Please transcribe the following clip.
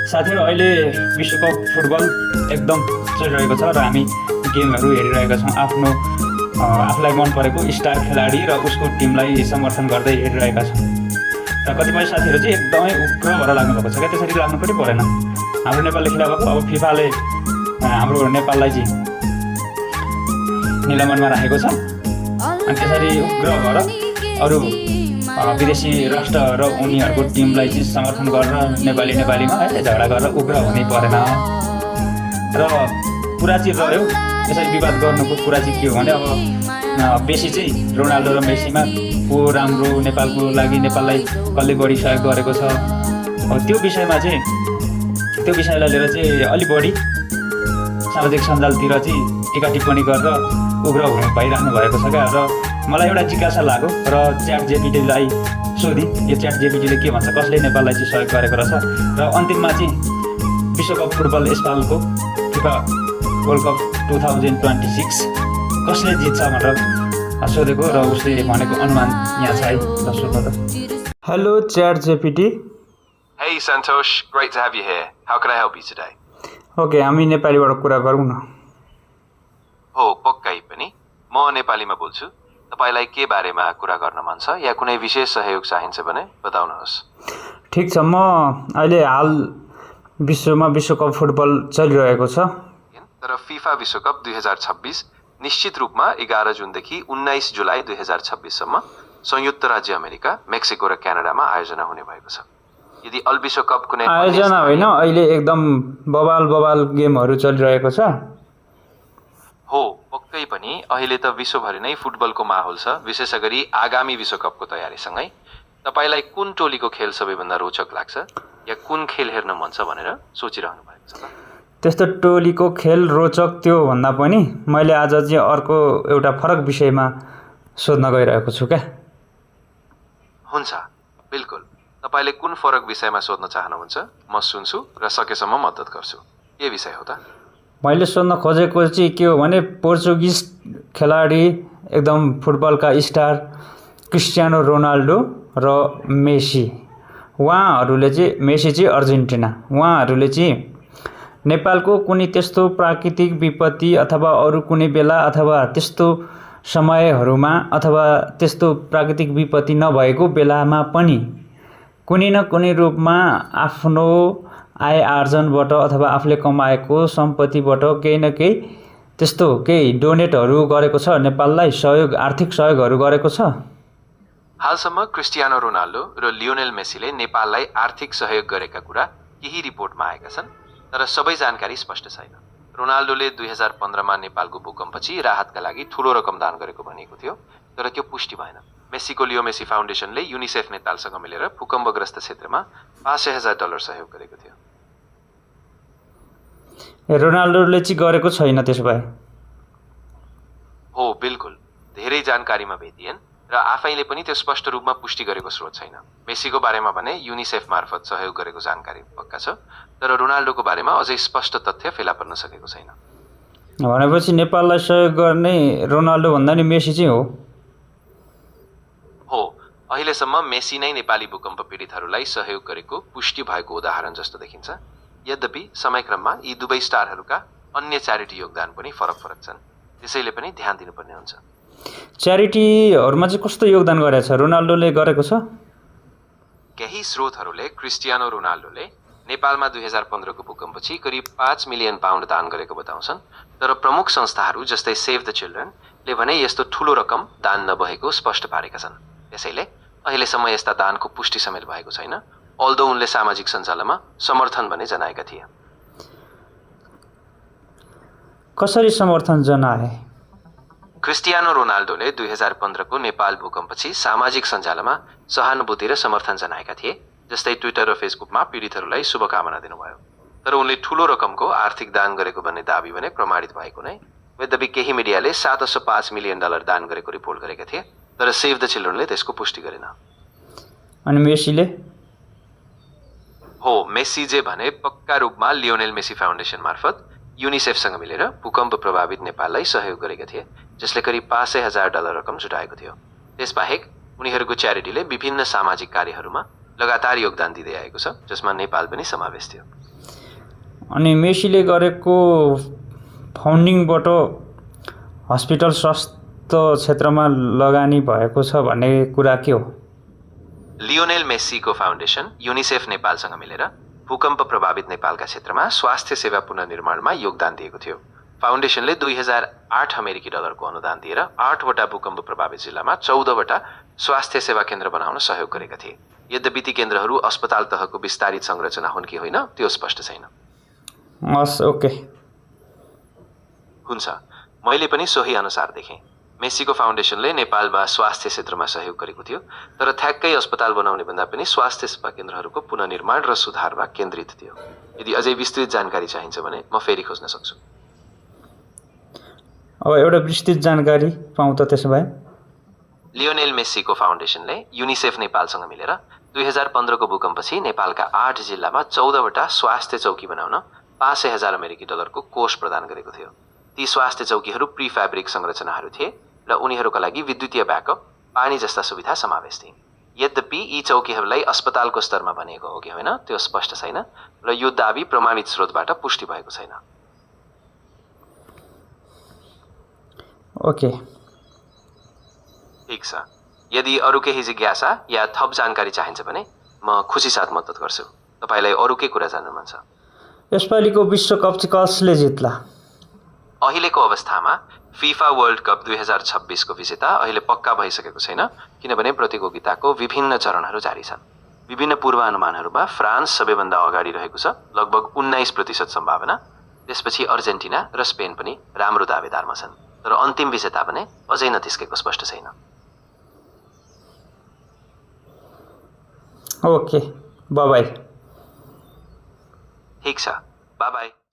साथीहरू अहिले विश्वकप फुटबल एकदम चलिरहेको छ र हामी गेमहरू हेरिरहेका छौँ। आफ्नो आफूलाई मन परेको स्टार खेलाडी र उसको टिमलाई समर्थन गर्दै हेरिरहेका छौँ। र कतिपय साथीहरू चाहिँ एकदमै उग्र भएर लाग्नुभएको छ क्या, त्यसरी लाग्नु पनि परेन। हाम्रो नेपालले खेलाएको अब फिफाले हाम्रो नेपाललाई चाहिँ निलम्बनमा राखेको छ, अनि त्यसरी उग्र भएर अरू विदेशी राष्ट्र र उनीहरूको टिमलाई चाहिँ समर्थन गरेर नेपालीमा है झगडा गरेर उग्र हुनै परेन। र कुरा चाहिँ रह्यो यसरी विवाद गर्नुको कुरा चाहिँ के हो भने अब बेसी चाहिँ रोनाल्डो र मेसीमा को राम्रो नेपालको लागि, नेपाललाई कसले बढी सहयोग गरेको छ, अब त्यो विषयमा चाहिँ त्यो विषयलाई लिएर चाहिँ अलि बढी सामाजिक सञ्जालतिर चाहिँ टिका टिप्पणी गरेर उग्र भइरहनु भएको छ क्या। र मलाई एउटा जिज्ञासा लाग्यो र च्याट जेपिटीलाई सोधेँ, यो च्याट जेपिटीले के भन्छ, कसले नेपाललाई चाहिँ सहयोग गरेको रहेछ। र अन्तिममा चाहिँ विश्वकप फुटबल यसपालको फिफा वर्ल्ड कप 2026 कसले जित्छ भनेर सोधेको र उसले भनेको अनुमान यहाँ छ है। ल सोध्नु त। Hello chat GPT. Hey Santosh, great to have you here. How can I help you today? Okay, हामी नेपालीबाट कुरा गरौँ न। हो, पक्कै पनि। म नेपालीमा बोल्छु। तपाईलाई के बारेमा कुरा गर्न मन छ या कुनै विशेष सहयोग चाहिन्छ भने बताउनुहोस्। ठिक छ, म अहिले हाल विश्वमा विश्वकप फुटबल चलिरहेको छ। तर फिफा विश्वकप 2026 निश्चित रूपमा 11 जुनदेखि 19 जुलाई 2026 सम्म संयुक्त राज्य अमेरिका, मेक्सिको र क्यानाडामा आयोजना हुने भएको छ। यदि अल विश्वकप कुनै आयोजना होइन, अहिले एकदम बवाल गेमहरू चलिरहेको छ। हो, पक्कै पनि अहिले त विश्वभरि नै फुटबलको माहौल छ, विशेष गरी आगामी विश्वकपको तयारीसँगै। तपाईलाई कुन टोलीको खेल सबैभन्दा रोचक लाग्छ या कुन खेल हेर्न मन छ भनेर सोचिरहनु भएको छ? त्यस्तो टोलीको खेल रोचक त्यो भन्दा पनि मैले आज चाहिँ अर्को एउटा फरक विषयमा सोध्न गइरहेको छु क्या। हुन्छ, बिल्कुल। तपाईले कुन फरक विषयमा सोध्न चाहनुहुन्छ म सुन्छु र सकेसम्म मद्दत गर्छु। के विषय हो त? मैले सोध्न खोजेको चाहिँ के हो भने पोर्चुगिज खेलाडी एकदम फुटबलका स्टार क्रिस्टियानो रोनाल्डो र मेसी, उहाँहरूले चाहिँ मेसी चाहिँ अर्जेन्टिना, उहाँहरूले चाहिँ नेपालको कुनै त्यस्तो प्राकृतिक विपत्ति अथवा अरू कुनै बेला अथवा त्यस्तो समयहरूमा अथवा त्यस्तो प्राकृतिक विपत्ति नभएको बेलामा पनि कुनै न कुनै रूपमा आफ्नो आय आर्जनबाट अथवा आफूले कमाएको सम्पत्तिबाट केही न केही त्यस्तो केही डोनेटहरू गरेको छ नेपाललाई, सहयोग, आर्थिक सहयोगहरू गरेको छ। हालसम्म क्रिस्टियानो रोनाल्डो र लियोनेल मेसीले नेपाललाई आर्थिक सहयोग गरेका कुरा केही रिपोर्टमा आएका छन्, तर सबै जानकारी स्पष्ट छैन। रोनाल्डोले 2015मा नेपालको भूकम्पपछि राहतका लागि ठूलो रकम दान गरेको भनिएको थियो, तर त्यो पुष्टि भएन। मेसीको लियो मेसी फाउन्डेसनले युनिसेफ नेपालसँग मिलेर भूकम्पग्रस्त क्षेत्रमा $500,000 सहयोग गरेको थियो। रोनाल्डोले चाहिँ गरेको छैन त्यसो भए? हो, बिल्कुल। धेरै जानकारीमा भेटिएन र आफैले पनि त्यो स्पष्ट रूपमा पुष्टि गरेको स्रोत छैन। मेसीको बारेमा भने युनिसेफ मार्फत सहयोग गरेको जानकारी पक्का छ, तर रोनाल्डोको बारेमा अझै स्पष्ट तथ्य फेला पर्न सकेको छैन। भनेपछि नेपाललाई सहयोग गर्ने रोनाल्डो भन्दा नि मेसी चाहिँ हो? हो, अहिलेसम्म मेसी नै नेपाली भूकम्प पीडितहरूलाई सहयोग गरेको पुष्टि भएको उदाहरण जस्तो देखिन्छ। यद्यपि समयक्रममा यी दुवै स्टारहरूका अन्य च्यारिटी योगदान पनि फरक छन्, त्यसैले पनि ध्यान दिनुपर्ने हुन्छ। च्यारिटीहरूमा चाहिँ कस्तो योगदान गरेको छ रोनाल्डोले गरेको छ? केही स्रोतहरूले क्रिस्टियानो रोनाल्डोले नेपालमा 2015को भूकम्पपछि करिब 5 मिलियन पाउन्ड दान गरेको बताउँछन्, तर प्रमुख संस्थाहरू जस्तै सेभ द चिल्ड्रेनले भने यस्तो ठूलो रकम दान नभएको स्पष्ट पारेका छन्। त्यसैले अहिलेसम्म यस्ता दानको पुष्टि समेत भएको छैन, अल्दो उनले सामाजिक सञ्जालमा समर्थन भने जनाएका थिए। कसरी समर्थन जनाए? क्रिस्टियानो रोनाल्डोले 2015को नेपाल भूकम्पपछि सामाजिक सञ्जालमा सहानुभूति र समर्थन जनाएका थिए, जस्तै ट्विटर र फेसबुकमा पीडितहरूलाई शुभकामना दिनुभयो। तर उनले ठूलो रकमको आर्थिक दान गरेको भन्ने दाबी भने प्रमाणित भएको नै। यद्यपि केही मिडियाले $705 मिलियन दान गरेको रिपोर्ट गरेका थिए, तर सेभ द चिल्ड्रेनले त्यसको पुष्टि गरेन। अनि मेसीले? हो, मेसीले भने पक्का रूपमा लियोनेल मेसी फाउन्डेसन मार्फत युनिसेफसँग मिलेर भूकम्प प्रभावित नेपाललाई सहयोग गरेका थिए, जसले करिब $500,000 रकम जुटाएको थियो। त्यसबाहेक उनीहरूको च्यारिटीले विभिन्न सामाजिक कार्यहरूमा लगातार योगदान दिँदै आएको छ, जसमा नेपाल पनि समावेश थियो। अनि मेसीले गरेको फन्डिङबाट हस्पिटल स्वास्थ्य क्षेत्रमा लगानी भएको छ भन्ने कुरा के हो? लियोनेल मेस्सीको फाउन्डेसन युनिसेफ नेपालसँग मिलेर भूकम्प प्रभावित नेपालका क्षेत्रमा स्वास्थ्य सेवा पुनर्निर्माणमा योगदान दिएको थियो। फाउन्डेसनले 2008 अमेरिकी डलरको अनुदान दिएर 8वटा भूकम्प प्रभावित जिल्लामा 14वटा स्वास्थ्य सेवा केन्द्र बनाउन सहयोग गरेका थिए। यद्यपि ती केन्द्रहरू अस्पताल तहको विस्तारित संरचना हुन् कि होइन त्यो स्पष्ट छैन। हस्, ओके, हुन्छ। मैले पनि सोही अनुसार देखेँ। मेस्सीको फाउन्डेसनले नेपालमा स्वास्थ्य क्षेत्रमा सहयोग गरेको थियो, तर ठ्याक्कै अस्पताल बनाउने भन्दा पनि स्वास्थ्य सेवा केन्द्रहरूको पुनर्निर्माण र सुधारमा केन्द्रित थियो। यदि अझै विस्तृत जानकारी चाहिन्छ भने म फेरि खोज्न सक्छु। अब एउटा विस्तृत जानकारी पाउँ त त्यसो भए। लियोनेल मेस्सीको फाउन्डेसनले युनिसेफ नेपालसँग मिलेर 2015को भूकम्पपछि नेपालका 8 जिल्लामा 14वटा स्वास्थ्य चौकी बनाउन 500,000 अमेरिकी डलरको कोष प्रदान गरेको थियो। ती स्वास्थ्य चौकीहरू प्रिफ्याब्रिक संरचनाहरू थिए र उनीहरूका लागि विद्युतीय ब्याकअप, पानी जस्ता सुविधा समावेश थिए। यद्यपि यी चौकीहरूलाई अस्पतालको स्तरमा बनिएको हो कि होइन त्यो स्पष्ट छैन र यो दाबी प्रमाणित स्रोतबाट पुष्टि भएको छैन। ओके, ठिक छ। यदि अरू केही जिज्ञासा या थप जानकारी चाहिन्छ भने म खुसी साथ मद्दत गर्छु। तपाईँलाई अरू के कुरा जान्नु मन छ? यसपालिको विश्वकप चाहिँ कसले जित्ला? अहिलेको अवस्थामा फिफा वर्ल्ड कप 2026 को विजेता अहिले पक्का भइसकेको छैन, किनभने प्रतियोगिताको विभिन्न चरणहरू जारी छन्। विभिन्न पूर्वानुमानहरूमा फ्रान्स सबैभन्दा अगाडि रहेको छ, लगभग 19% सम्भावना। त्यसपछि अर्जेन्टिना र स्पेन पनि राम्रो दावेदारमा छन्, तर अन्तिम विजेता भने अझै नतिस्केको स्पष्ट छैन। Okay, by by. ठिक छ, बाई बाई।